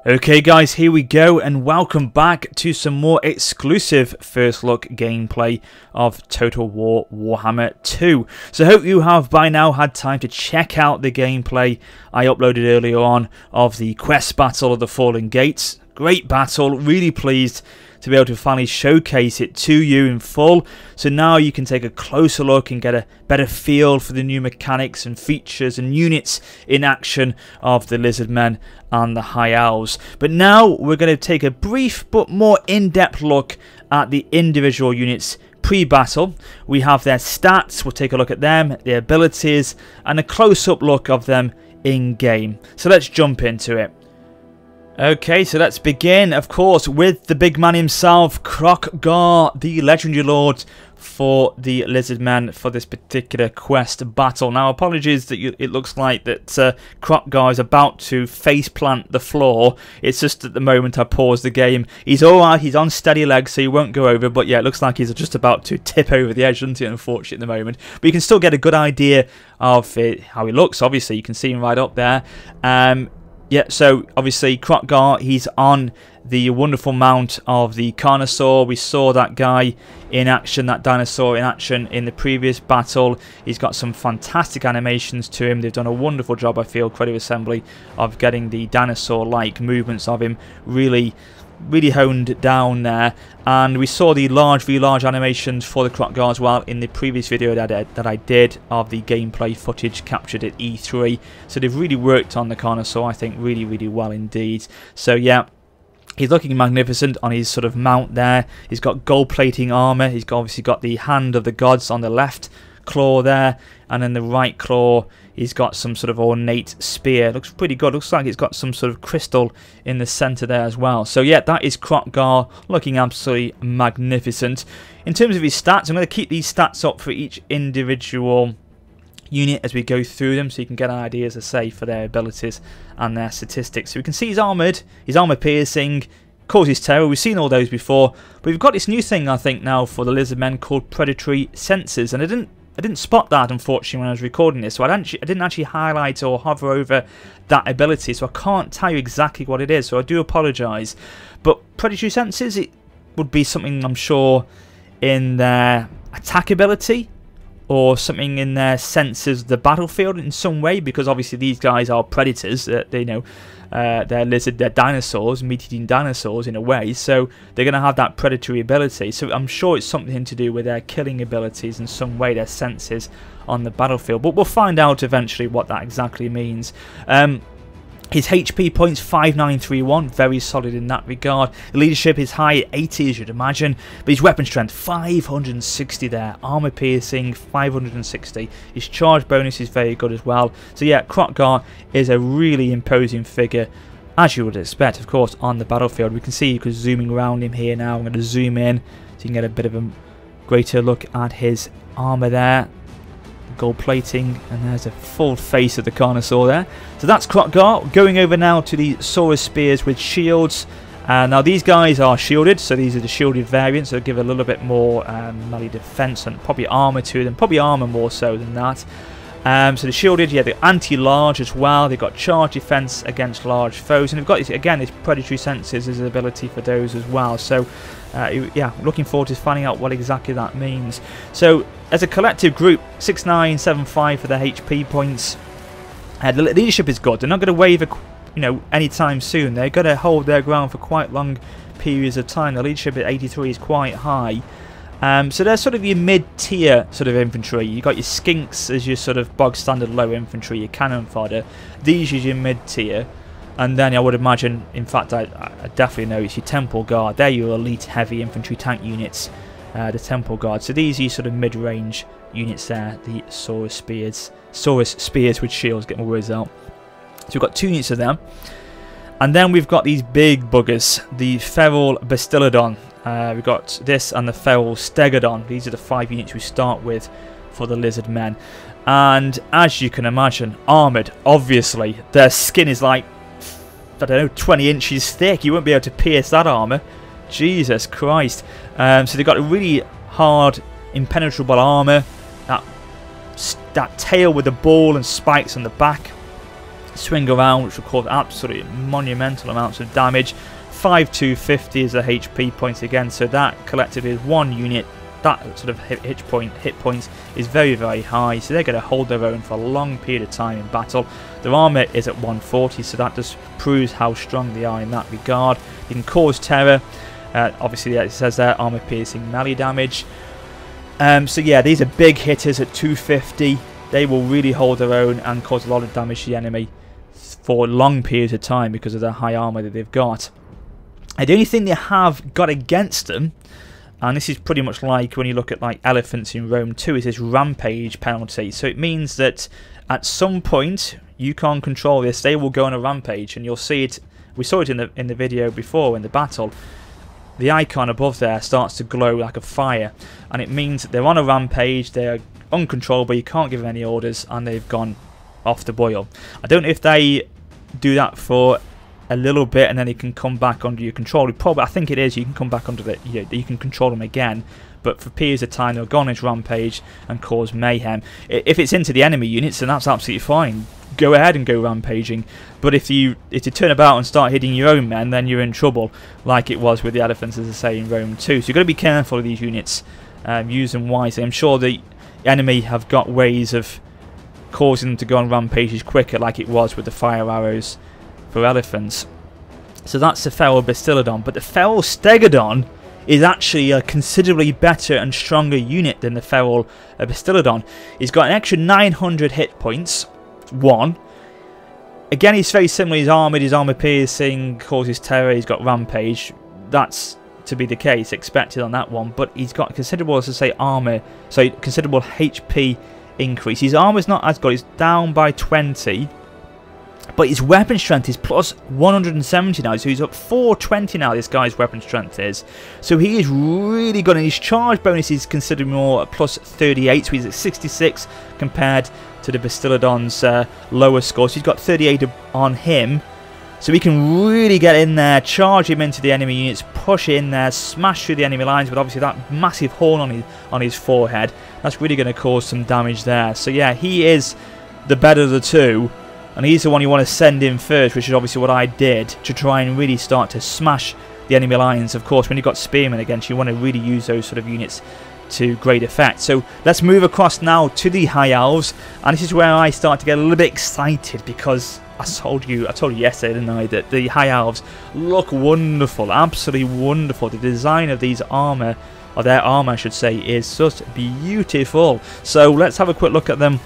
Okay guys, here we go and welcome back to some more exclusive first look gameplay of Total War Warhammer 2. So I hope you have by now had time to check out the gameplay I uploaded earlier on of the quest battle of the Fallen Gates. Great battle, really pleased to be able to finally showcase it to you in full. So now you can take a closer look and get a better feel for the new mechanics and features and units in action of the Lizardmen and the High Elves. But now we're going to take a brief but more in-depth look at the individual units pre-battle. We have their stats, we'll take a look at them, their abilities, and a close-up look of them in-game. So let's jump into it. Okay, so let's begin, of course, with the big man himself, Crocgar, the legendary lord for the Lizardmen for this particular quest battle. Now, apologies that it looks like that Crocgar is about to faceplant the floor. It's just at the moment I paused the game. He's alright, he's on steady legs, so he won't go over, but yeah, it looks like he's just about to tip over the edge, doesn't he, unfortunately, at the moment. But you can still get a good idea of how he looks, obviously. You can see him right up there. Yeah, so obviously Crocgar, he's on the wonderful mount of the Carnosaur. We saw that guy in action, that dinosaur in action in the previous battle. He's got some fantastic animations to him. They've done a wonderful job, I feel, Creative Assembly, of getting the dinosaur-like movements of him really honed down there. And we saw the large animations for the Crocgar as well in the previous video that I did of the gameplay footage captured at E3. So they've really worked on the Carnosaur, I think, really well indeed. So yeah, he's looking magnificent on his sort of mount there. He's got gold plating armor. He's obviously got the hand of the gods on the left claw there, and then the right claw he's got some sort of ornate spear. Looks pretty good. Looks like it's got some sort of crystal in the center there as well. So yeah, that is Crocgar, looking absolutely magnificent. In terms of his stats, I'm going to keep these stats up for each individual unit as we go through them, so you can get an idea, as I say, for their abilities and their statistics. So we can see he's armored, his armor piercing, causes terror. We've seen all those before, but we've got this new thing, I think, now for the Lizardmen called predatory senses, and I didn't spot that, unfortunately, when I was recording this, so I didn't actually highlight or hover over that ability, so I can't tell you exactly what it is, so I do apologise. But predatory senses, it would be something, I'm sure, in their attack ability, or something in their senses of the battlefield in some way, because obviously these guys are predators. They know they're dinosaurs, meat-eating dinosaurs in a way, so they're going to have that predatory ability. So I'm sure it's something to do with their killing abilities in some way, their senses on the battlefield. But we'll find out eventually what that exactly means. His HP points 5931, very solid in that regard. Leadership is high at 80, as you'd imagine, but his weapon strength 560 there, armor piercing 560. His charge bonus is very good as well. So yeah, Crocgar is a really imposing figure, as you would expect, of course, on the battlefield. We can see you can zooming around him here now. I'm going to zoom in so you can get a bit of a greater look at his armor there. Gold plating, and there's a full face of the Carnosaur there. So that's Crocgar. Going over now to the Sora Spears with shields. Now these guys are shielded, so these are the shielded variants. They'll give a little bit more melee defense and probably armor to them, probably armor more so than that. So the shielded, yeah, they're anti-large as well. They've got charge defense against large foes, and they've got, again, this predatory senses as an ability for those as well. So yeah, looking forward to finding out what exactly that means. So as a collective group, 6975 for their HP points. The leadership is good. They're not going to waver, anytime soon. They're going to hold their ground for quite long periods of time. The leadership at 83 is quite high. So they're sort of your mid-tier sort of infantry. You've got your skinks as your sort of bog-standard low infantry, your cannon fodder. These are your mid-tier. And then I would imagine, in fact, I definitely know it's your Temple Guard. They're your elite heavy infantry tank units, the Temple Guard. So these are your sort of mid-range units there, the Sora Spears with shields, get my words out. So we've got 2 units of them. And then we've got these big buggers, the Feral Bastillodon. We've got this and the Feral Stegodon. These are the 5 units we start with for the Lizardmen. And as you can imagine, armoured, obviously. Their skin is like, I don't know, 20 inches thick. You won't be able to pierce that armour. Jesus Christ. So they've got a really hard, impenetrable armour. That tail with the ball and spikes on the back. swing around, which will cause absolutely monumental amounts of damage. 5250 is the HP points again, so that collectively is one unit. That sort of hit points is very, very high, so they're going to hold their own for a long period of time in battle. Their armour is at 140, so that just proves how strong they are in that regard. You can cause terror. Obviously, it says there, armour piercing melee damage. So yeah, these are big hitters at 250. They will really hold their own and cause a lot of damage to the enemy for long periods of time because of the high armour that they've got. And the only thing they have got against them, and this is pretty much like when you look at like elephants in Rome 2, is this rampage penalty. So it means that at some point you can't control this, they will go on a rampage, and you'll see it. We saw it in the video before in the battle. The icon above there starts to glow like a fire, and it means that they're on a rampage, they're uncontrollable, you can't give them any orders, and they've gone off the boil. I don't know if they do that for a little bit and then they can come back under your control. I think it is, you can come back under the, you can control them again, but for periods of time they'll go on this rampage and cause mayhem. If it's into the enemy units, then that's absolutely fine. Go ahead and go rampaging, but if you turn about and start hitting your own men, then you're in trouble, like it was with the elephants, as I say, in Rome 2. So you've got to be careful of these units, use them wisely. I'm sure the enemy have got ways of causing them to go on rampages quicker, like it was with the fire arrows for elephants. So that's the feral Bastillodon, but the feral Stegodon is actually a considerably better and stronger unit than the feral Bastillodon. He's got an extra 900 hit points. One. Again, he's very similar. He's armoured, his armour piercing, causes terror, he's got rampage. That's to be the case, expected on that one, but he's got considerable, as I say, armour, so considerable HP increase. His armour's not as good, he's down by 20, but his weapon strength is plus 170 now, so he's up 420 now, this guy's weapon strength is. So he is really good, and his charge bonus is considerably more, at plus 38, so he's at 66 compared to the Bastillodon's lower score. So he's got 38 on him, so we can really get in there, charge him into the enemy units, push in there, smash through the enemy lines, but obviously that massive horn on his forehead, that's really going to cause some damage there. So yeah, he is the better of the two, and he's the one you want to send in first, which is obviously what I did, to try and really start to smash the enemy lines. Of course, when you've got spearmen against you, want to really use those sort of units to great effect. So let's move across now to the High Elves, and this is where I start to get a little bit excited, because I told you yesterday, didn't I, that the High Elves look wonderful, absolutely wonderful. The design of these armour, or their armour I should say, is just beautiful. So let's have a quick look at them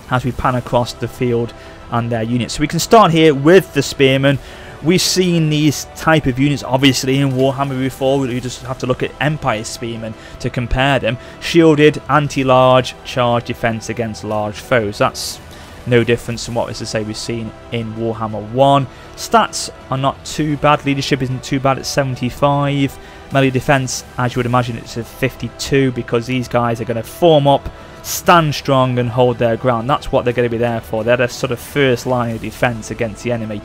as we pan across the field and their units. So we can start here with the Spearmen. We've seen these type of units obviously in Warhammer before. We just have to look at Empire Spearmen to compare them. Shielded, anti-large, charge defense against large foes. That's no difference from what, as I say, we've seen in Warhammer 1. Stats are not too bad. Leadership isn't too bad at 75. Melee defense, as you would imagine, it's at 52, because these guys are going to form up, stand strong and hold their ground. That's what they're going to be there for. They're the sort of first line of defense against the enemy,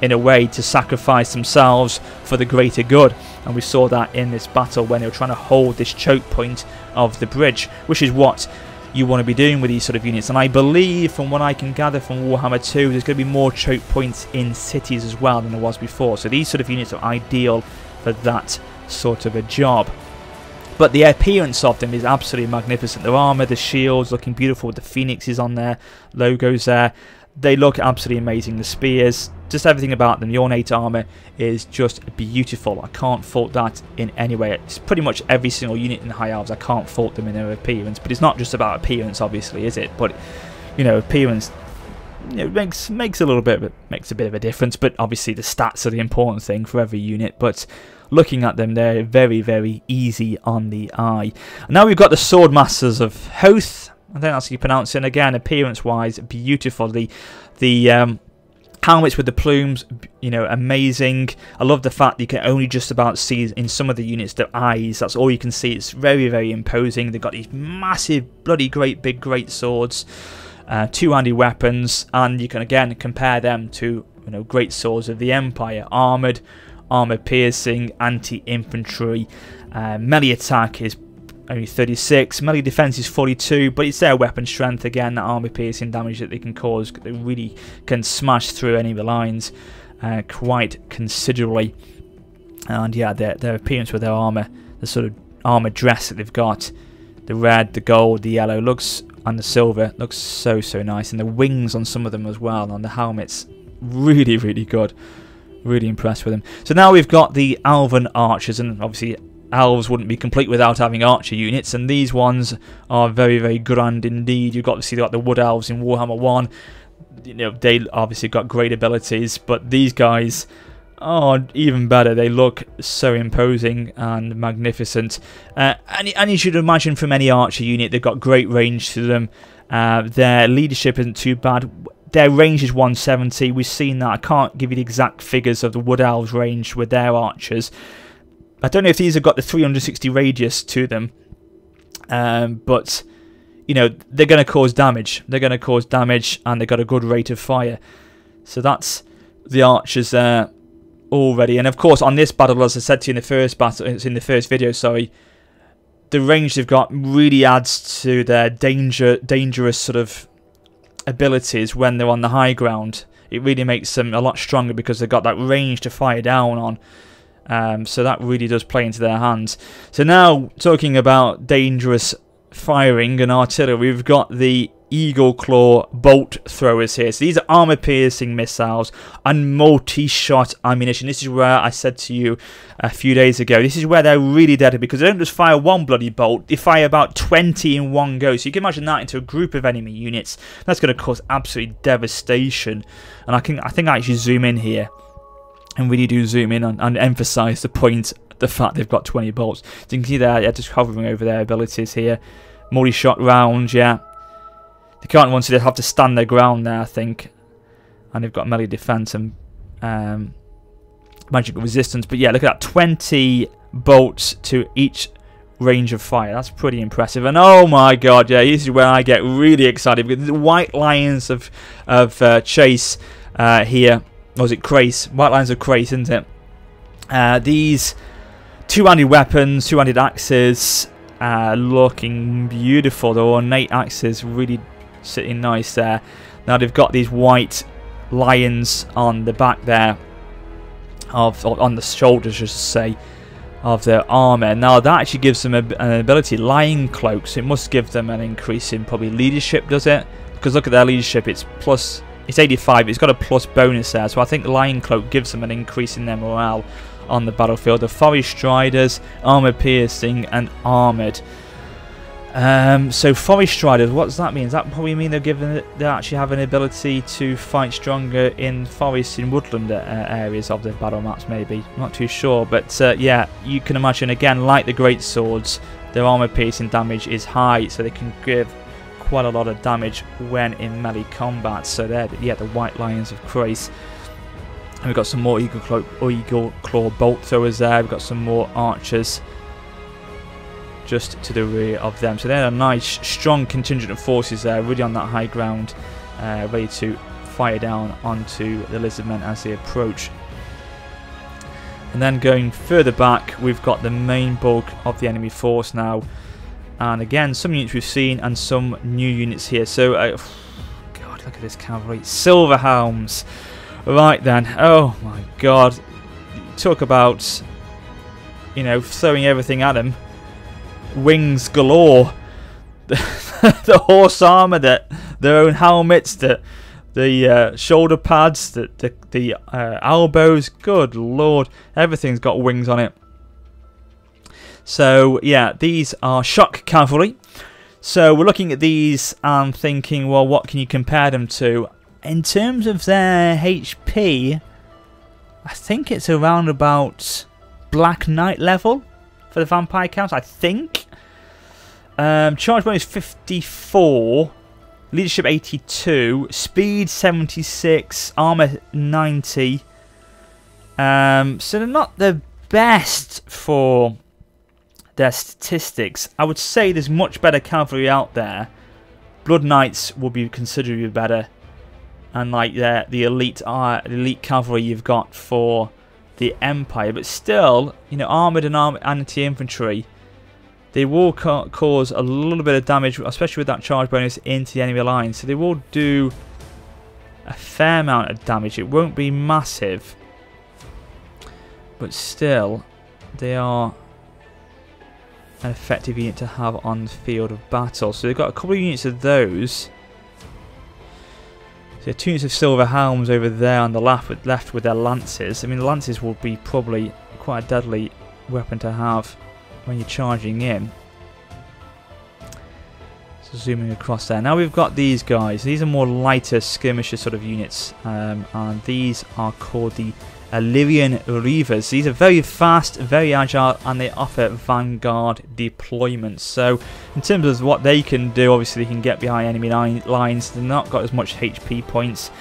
in a way to sacrifice themselves for the greater good. And we saw that in this battle when they were trying to hold this choke point of the bridge, which is what you want to be doing with these sort of units. And I believe, from what I can gather from Warhammer 2, there's going to be more choke points in cities as well than there was before. So these sort of units are ideal for that sort of a job. But the appearance of them is absolutely magnificent. Their armour, the shields, looking beautiful with the phoenixes on their logos there. They look absolutely amazing. The spears, just everything about them. The ornate armour is just beautiful. I can't fault that in any way. It's pretty much every single unit in the High Elves. I can't fault them in their appearance. But it's not just about appearance, obviously, is it? But, you know, appearance, you know, makes a bit of a difference. But obviously the stats are the important thing for every unit. But looking at them, they're very, very easy on the eye. And now we've got the Swordmasters of Hoth. I think that's how you pronounce it. And again, appearance-wise, beautiful. The helmets with the plumes, you know, amazing. I love the fact that you can only just about see in some of the units their eyes. That's all you can see. It's very, very imposing. They've got these massive, bloody great swords, two-handed weapons, and you can again compare them to, you know, great swords of the Empire. Armoured, armour piercing, anti-infantry, melee attack is only 36. Melee defense is 42, but it's their weapon strength again, that armor piercing damage that they can cause. They really can smash through any of the lines quite considerably. And yeah, their appearance with their armor, the sort of armor dress that they've got, the red, the gold, the yellow, looks, and the silver, looks so nice. And the wings on some of them as well, on the helmets, really good. Really impressed with them. So now we've got the Elven archers, and obviously Elves wouldn't be complete without having archer units, and these ones are very grand indeed. You've obviously got the Wood Elves in Warhammer 1. You know, they obviously got great abilities, but these guys are even better. They look so imposing and magnificent. And you should imagine from any archer unit, they've got great range to them. Their leadership isn't too bad. Their range is 170. We've seen that. I can't give you the exact figures of the Wood Elves range with their archers. I don't know if these have got the 360 radius to them, but you know, they're going to cause damage. They're going to cause damage, and they've got a good rate of fire. So that's the archers there already. And of course, on this battle, as I said to you in the first battle, it's in the first video, sorry, the range they've got really adds to their dangerous sort of abilities when they're on the high ground. It really makes them a lot stronger because they've got that range to fire down on. So that really does play into their hands. So now, talking about dangerous firing and artillery, we've got the Eagle Claw bolt throwers here. So these are armor-piercing missiles and multi-shot ammunition. This is where I said to you a few days ago, this is where they're really deadly, because they don't just fire one bloody bolt, they fire about 20 in one go. So you can imagine that into a group of enemy units. That's going to cause absolute devastation. And I think I actually zoom in here and really do zoom in and emphasise the fact they've got 20 bolts. So you can see there, yeah, just hovering over their abilities here. Multi-shot rounds, yeah. They can't want to have to stand their ground there, I think. And they've got melee defense and magical resistance. But yeah, look at that, 20 bolts to each range of fire. That's pretty impressive. And oh my god, yeah, this is where I get really excited, because the White Lions of Chase here. Or is it Crace? White Lions of Crace, isn't it? These two-handed weapons, two-handed axes, looking beautiful. The ornate axes really sitting nice there. Now they've got these white lions on the back there, on the shoulders, I should say, of their armour. Now that actually gives them an ability, Lion Cloaks. It must give them an increase in probably leadership, does it? Because look at their leadership, it's plus. It's 85, it's got a plus bonus there, so I think Lion Cloak gives them an increase in their morale on the battlefield. The Forest Striders, armor piercing and armoured. So Forest Striders, what does that mean? Does that probably mean they actually have an ability to fight stronger in forests, in woodland areas of the battle maps, maybe? I'm not too sure, but yeah, you can imagine, again, like the Great Swords, their armor piercing damage is high, so they can give quite a lot of damage when in melee combat. So there, yeah, the White Lions of Crace. And we've got some more Eagle Claw bolt throwers there. We've got some more archers just to the rear of them. So they're a nice, strong contingent of forces there, really on that high ground, ready to fire down onto the Lizardmen as they approach. And then going further back, we've got the main bulk of the enemy force now. And again, some units we've seen and some new units here. So, God, look at this cavalry. Silver Helms. Right then. Oh my God. Talk about, you know, throwing everything at them. Wings galore. The horse armour, their own helmets, the shoulder pads, the elbows. Good Lord. Everything's got wings on it. So, yeah, these are shock cavalry. So we're looking at these and thinking, well, what can you compare them to? In terms of their HP, I think it's around about Black Knight level for the Vampire Counts, I think. Charge bonus 54, leadership 82, speed 76, armor 90. So they're not the best for their statistics. I would say there's much better cavalry out there. Blood Knights will be considerably better, and like the elite cavalry you've got for the Empire. But still, you know, armored and anti-infantry, they will cause a little bit of damage, especially with that charge bonus into the enemy line. So they will do a fair amount of damage. It won't be massive, but still, they are an effective unit to have on the field of battle. So they've got a couple of units of those. So 2 units of silver helms over there on the left with their lances. I mean, the lances will be probably quite a deadly weapon to have when you're charging in. So zooming across there. Now we've got these guys. These are more lighter skirmisher sort of units, and these are called the Illyrian Reavers. These are very fast, very agile, and they offer vanguard deployments. So in terms of what they can do, obviously they can get behind enemy lines. They've not got as much HP points,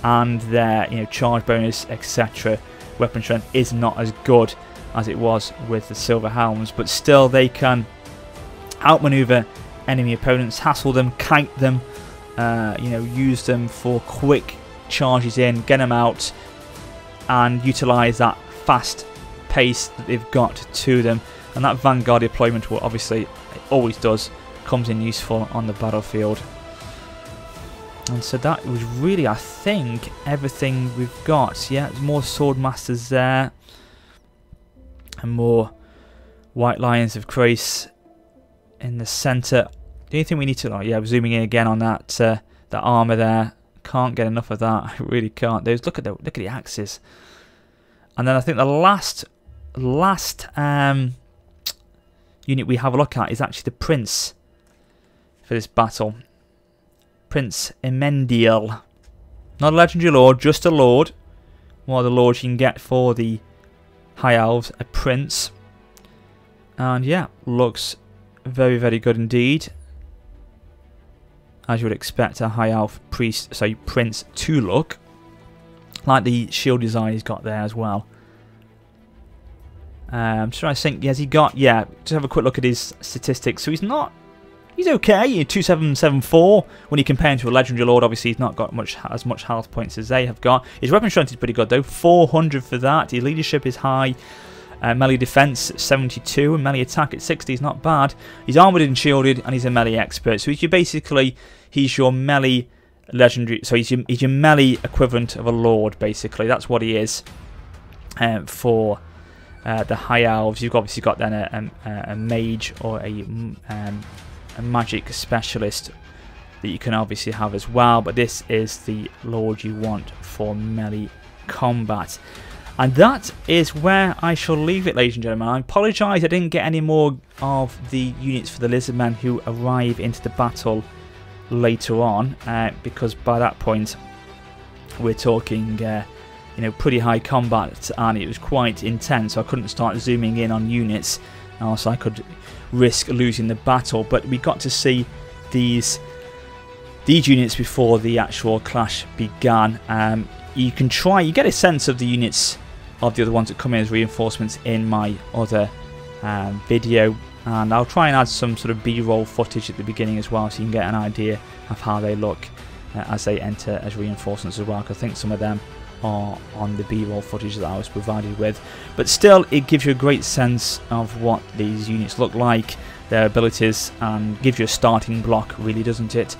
and their charge bonus, etc. weapon strength is not as good as it was with the silver helms, but still they can outmaneuver enemy opponents, hassle them, kite them, use them for quick charges in, get them out, and utilise that fast pace that they've got to them. And that vanguard deployment will obviously, it always does, comes in useful on the battlefield. And so that was really, I think, everything we've got. Yeah, there's more sword masters there, and more white lions of Chris in the centre. The only thing we need to, we're zooming in again on that that armour there. Can't get enough of that. I really can't. Those look at the axes. And then I think the last unit we have a look at is actually the Prince for this battle. Prince Emendiel. Not a legendary lord, just a lord. One of the lords you can get for the High Elves, a prince. And yeah, looks very, very good indeed. As you would expect a High Elf prince to look. Like the shield design he's got there as well. I'm trying to think, has he got, just have a quick look at his statistics. So he's okay, 2774 when you compare him to a legendary lord. Obviously he's not got as much health points as they have got. His weapon strength is pretty good though, 400 for that. His leadership is high. Melee defense 72 and melee attack at 60 is not bad. He's armored and shielded, and he's a melee expert. So he's your melee legendary. So he's your melee equivalent of a lord, basically. That's what he is for the High Elves. You've obviously got then a mage or a magic specialist that you can obviously have as well. But this is the lord you want for melee combat. And that is where I shall leave it, ladies and gentlemen. I apologise I didn't get any more of the units for the Lizardmen who arrive into the battle later on, because by that point we're talking pretty high combat, and it was quite intense. So I couldn't start zooming in on units, else I could risk losing the battle. But we got to see these units before the actual clash began. You get a sense of the units of the other ones that come in as reinforcements in my other video, and I'll try and add some sort of B-roll footage at the beginning as well, so you can get an idea of how they look as they enter as reinforcements as well, because I think some of them are on the B-roll footage that I was provided with. But still, it gives you a great sense of what these units look like, their abilities, and gives you a starting block, really, doesn't it?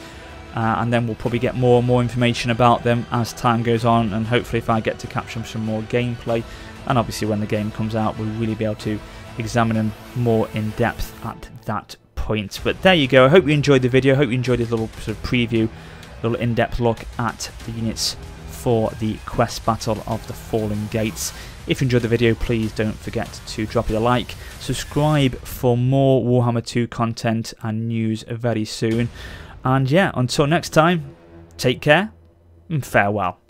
And then we'll probably get more and more information about them as time goes on, and hopefully if I get to capture some more gameplay, and obviously when the game comes out, we'll really be able to examine them more in depth at that point. But there you go. I hope you enjoyed the video. I hope you enjoyed this little sort of preview, little in-depth look at the units for the quest battle of the Fallen Gates. If you enjoyed the video, please don't forget to drop it a like, subscribe for more Warhammer 2 content and news very soon. And yeah, until next time, take care and farewell.